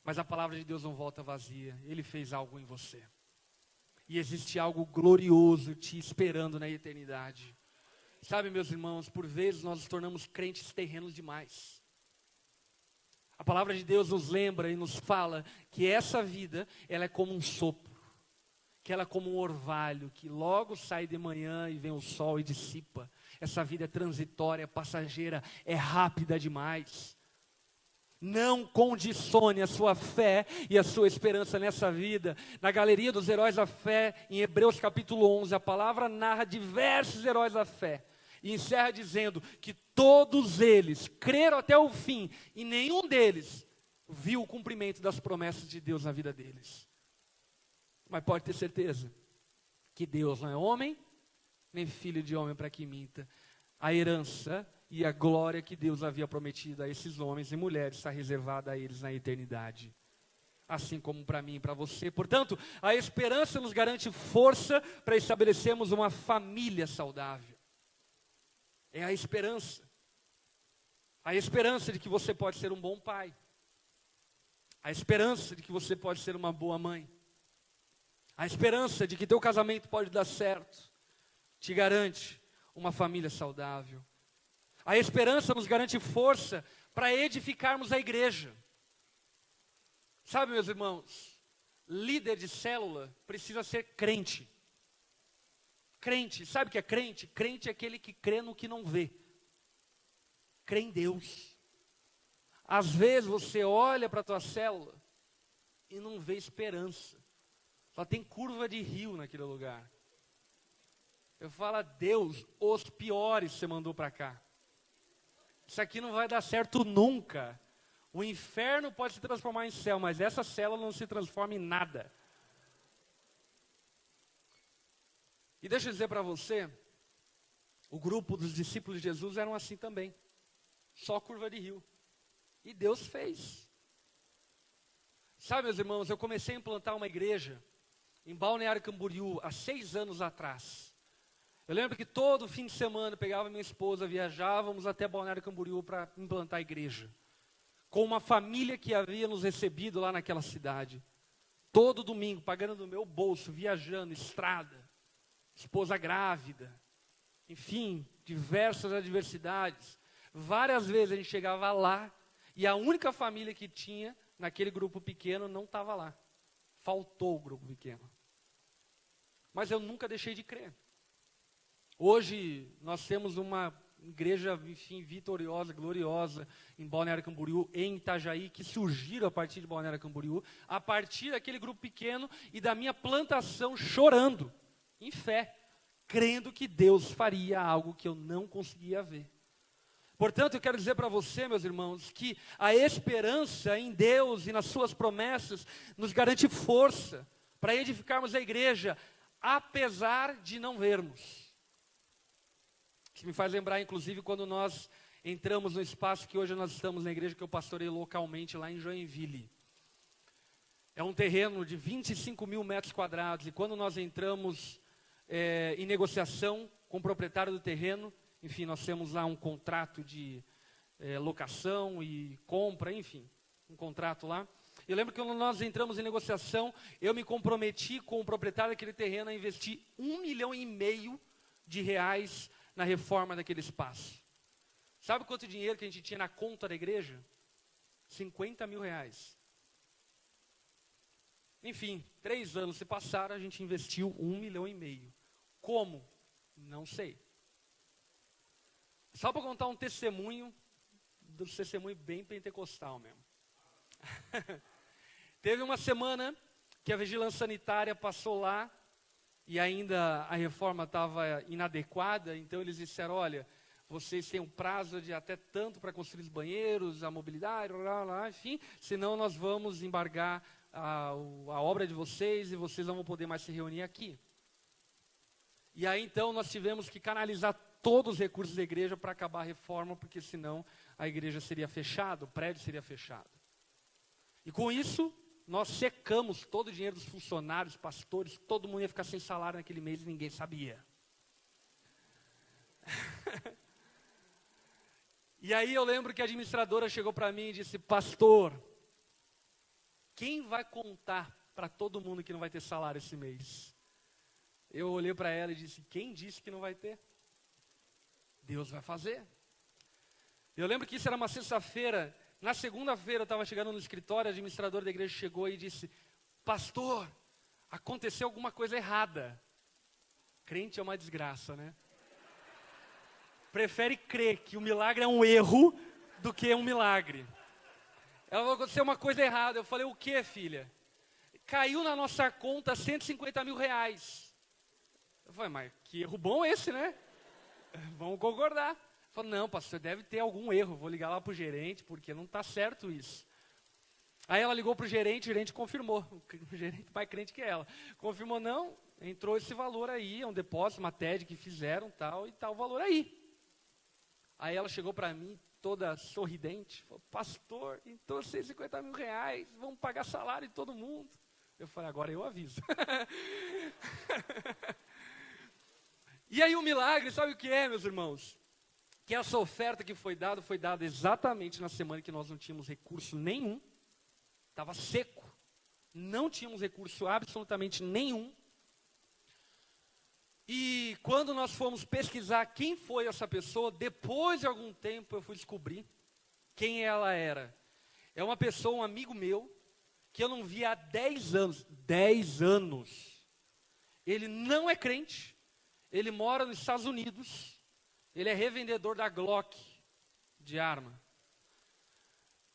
Mas a palavra de Deus não volta vazia. Ele fez algo em você. E existe algo glorioso te esperando na eternidade. Sabe, meus irmãos, por vezes nós nos tornamos crentes terrenos demais. A palavra de Deus nos lembra e nos fala que essa vida, ela é como um sopro. Que ela é como um orvalho, que logo sai de manhã e vem o sol e dissipa. Essa vida é transitória, é passageira, é rápida demais. Não condicione a sua fé e a sua esperança nessa vida. Na galeria dos heróis da fé, em Hebreus capítulo 11, a palavra narra diversos heróis da fé. E encerra dizendo que todos eles creram até o fim e nenhum deles viu o cumprimento das promessas de Deus na vida deles. Mas pode ter certeza que Deus não é homem, nem filho de homem para que minta. A herança e a glória que Deus havia prometido a esses homens e mulheres está reservada a eles na eternidade. Assim como para mim e para você. Portanto, a esperança nos garante força para estabelecermos uma família saudável. É a esperança. A esperança de que você pode ser um bom pai. A esperança de que você pode ser uma boa mãe. A esperança de que teu casamento pode dar certo. Te garante uma família saudável. A esperança nos garante força para edificarmos a igreja. Sabe, meus irmãos, líder de célula precisa ser crente. Crente, sabe o que é crente? Crente é aquele que crê no que não vê. Crê em Deus. Às vezes você olha para a tua célula e não vê esperança. Só tem curva de rio naquele lugar. Eu falo, Deus, os piores você mandou para cá. Isso aqui não vai dar certo nunca. O inferno pode se transformar em céu, mas essa célula não se transforma em nada. E deixa eu dizer para você, o grupo dos discípulos de Jesus eram assim também. Só curva de rio. E Deus fez. Sabe, meus irmãos, eu comecei a implantar uma igreja em Balneário Camboriú há 6 anos atrás. Eu lembro que todo fim de semana eu pegava minha esposa, viajávamos até Balneário Camboriú para implantar a igreja. Com uma família que havia nos recebido lá naquela cidade. Todo domingo, pagando do meu bolso, viajando, estrada. Esposa grávida. Enfim, diversas adversidades. Várias vezes a gente chegava lá e a única família que tinha naquele grupo pequeno não estava lá. Faltou o grupo pequeno. Mas eu nunca deixei de crer. Hoje nós temos uma igreja, enfim, vitoriosa, gloriosa, em Balneário Camboriú, em Itajaí, que surgiram a partir de Balneário Camboriú, a partir daquele grupo pequeno e da minha plantação chorando, em fé, crendo que Deus faria algo que eu não conseguia ver. Portanto, eu quero dizer para você, meus irmãos, que a esperança em Deus e nas suas promessas nos garante força para edificarmos a igreja, apesar de não vermos. Isso me faz lembrar, inclusive, quando nós entramos no espaço que hoje nós estamos na igreja que eu pastorei localmente lá em Joinville. É um terreno de 25 mil metros quadrados. E quando nós entramos em negociação com o proprietário do terreno, enfim, nós temos lá um contrato de locação e compra, enfim, um contrato lá. Eu lembro que quando nós entramos em negociação, eu me comprometi com o proprietário daquele terreno a investir R$1,5 milhão na reforma daquele espaço. Sabe quanto dinheiro que a gente tinha na conta da igreja? R$50 mil. Enfim, 3 anos se passaram, a gente investiu R$1,5 milhão. Como? Não sei. Só para contar um testemunho bem pentecostal mesmo. Teve uma semana que a vigilância sanitária passou lá e ainda a reforma estava inadequada, então eles disseram, olha, vocês têm um prazo de até tanto para construir os banheiros, a mobilidade, enfim, senão nós vamos embargar a obra de vocês e vocês não vão poder mais se reunir aqui. E aí então nós tivemos que canalizar todos os recursos da igreja para acabar a reforma, porque senão a igreja seria fechada, o prédio seria fechado. E com isso, nós secamos todo o dinheiro dos funcionários, pastores, todo mundo ia ficar sem salário naquele mês e ninguém sabia. E aí eu lembro que a administradora chegou para mim e disse: pastor, quem vai contar para todo mundo que não vai ter salário esse mês? Eu olhei para ela e disse: quem disse que não vai ter? Deus vai fazer. Eu lembro que isso era uma sexta-feira. Na segunda-feira eu estava chegando no escritório, a administradora da igreja chegou e disse: pastor, aconteceu alguma coisa errada. Crente é uma desgraça, né? Prefere crer que o milagre é um erro do que um milagre. Ela falou: aconteceu uma coisa errada. Eu falei: o que, filha? Caiu na nossa conta R$150 mil. Eu falei: mas que erro bom esse, né? Vamos concordar. Ela falou: não, pastor, deve ter algum erro. Vou ligar lá para o gerente, porque não está certo isso. Aí ela ligou para o gerente confirmou. O gerente mais crente que ela. Confirmou: não, entrou esse valor aí, é um depósito, uma TED que fizeram, tal, e tal valor aí. Aí ela chegou para mim, toda sorridente, falou: pastor, entrou R$150 mil, vamos pagar salário de todo mundo. Eu falei: agora eu aviso. E aí o milagre, sabe o que é, meus irmãos? Que essa oferta que foi dada exatamente na semana que nós não tínhamos recurso nenhum. Estava seco. Não tínhamos recurso absolutamente nenhum. E quando nós fomos pesquisar quem foi essa pessoa, depois de algum tempo eu fui descobrir quem ela era. É uma pessoa, um amigo meu, que eu não via há 10 anos. 10 anos. Ele não é crente. Ele mora nos Estados Unidos. Ele é revendedor da Glock de arma.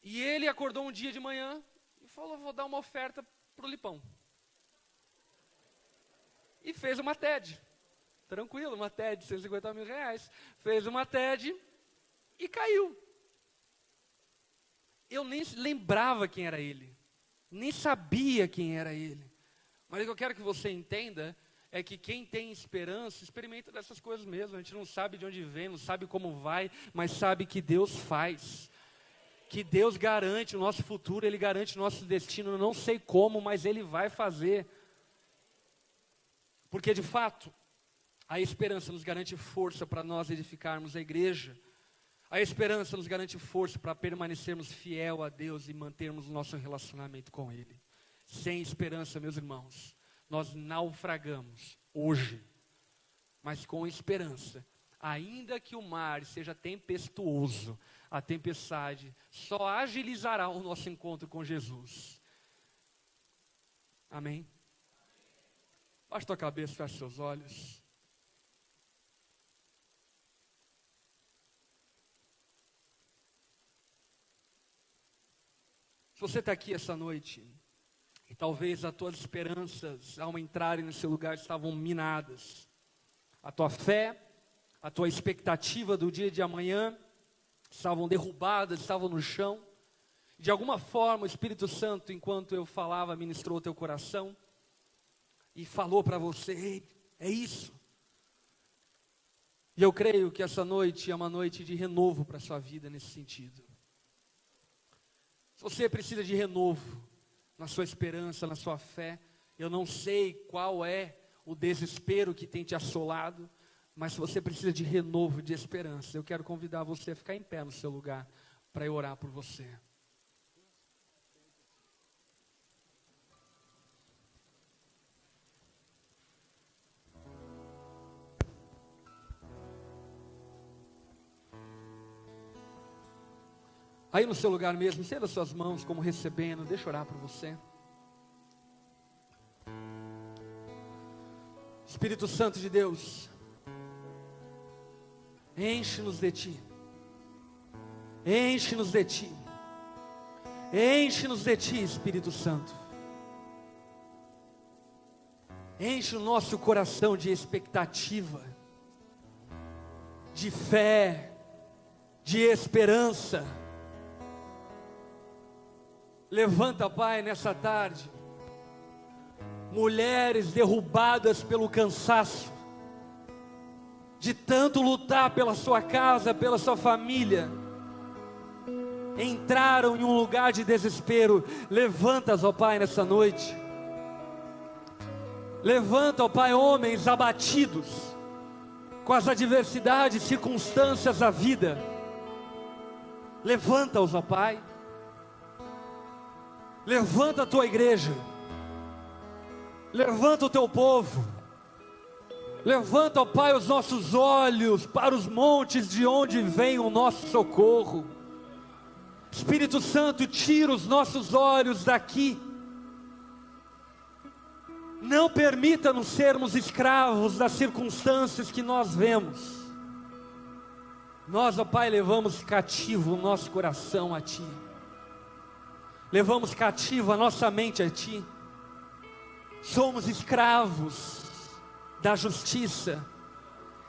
E ele acordou um dia de manhã e falou: vou dar uma oferta para o Lipão. E fez uma TED. Tranquilo, uma TED de R$150 mil. Fez uma TED e caiu. Eu nem lembrava quem era ele. Nem sabia quem era ele. Mas o que eu quero que você entenda é que quem tem esperança, experimenta dessas coisas mesmo. A gente não sabe de onde vem, não sabe como vai, mas sabe que Deus faz. Que Deus garante o nosso futuro, Ele garante o nosso destino. Eu não sei como, mas Ele vai fazer. Porque de fato, a esperança nos garante força para nós edificarmos a igreja. A esperança nos garante força para permanecermos fiel a Deus e mantermos o nosso relacionamento com Ele. Sem esperança, meus irmãos, nós naufragamos hoje. Mas com esperança, ainda que o mar seja tempestuoso, a tempestade só agilizará o nosso encontro com Jesus. Amém? Baixe tua cabeça, feche seus olhos. Se você está aqui essa noite, e talvez as tuas esperanças, ao entrarem nesse lugar, estavam minadas. A tua fé, a tua expectativa do dia de amanhã, estavam derrubadas, estavam no chão. De alguma forma, o Espírito Santo, enquanto eu falava, ministrou o teu coração e falou para você: ei, é isso. E eu creio que essa noite é uma noite de renovo para a sua vida nesse sentido. Se você precisa de renovo na sua esperança, na sua fé, eu não sei qual é o desespero que tem te assolado, mas se você precisa de renovo, de esperança, eu quero convidar você a ficar em pé no seu lugar para eu orar por você. Aí no seu lugar mesmo, estenda suas mãos como recebendo, deixa eu orar por você. Espírito Santo de Deus, enche-nos de Ti, enche-nos de Ti, enche-nos de Ti, Espírito Santo. Enche o nosso coração de expectativa, de fé, de esperança. Levanta, Pai, nessa tarde, mulheres derrubadas pelo cansaço, de tanto lutar pela sua casa, pela sua família, entraram em um lugar de desespero. Levanta-os, ó Pai, nessa noite. Levanta, ó Pai, homens abatidos com as adversidades, circunstâncias da vida. Levanta-os, ó Pai. Levanta a tua igreja. Levanta o teu povo. Levanta, ó Pai, os nossos olhos para os montes de onde vem o nosso socorro. Espírito Santo, tira os nossos olhos daqui. Não permita-nos sermos escravos das circunstâncias que nós vemos. Nós, ó Pai, levamos cativo o nosso coração a Ti. Levamos cativo a nossa mente a Ti. Somos escravos da justiça,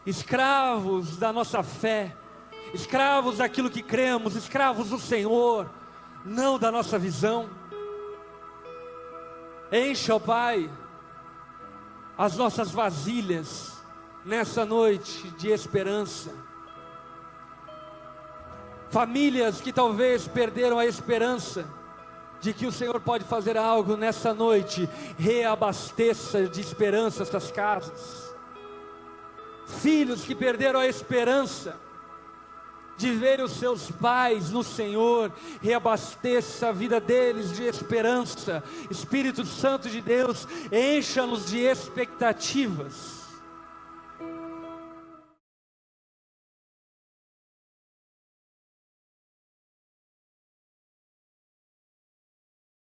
escravos da nossa fé, escravos daquilo que cremos, escravos do Senhor, não da nossa visão. Encha, ó Pai, as nossas vasilhas nessa noite de esperança. Famílias que talvez perderam a esperança de que o Senhor pode fazer algo nessa noite, reabasteça de esperança essas casas. Filhos que perderam a esperança de ver os seus pais no Senhor, reabasteça a vida deles de esperança. Espírito Santo de Deus, encha-nos de expectativas.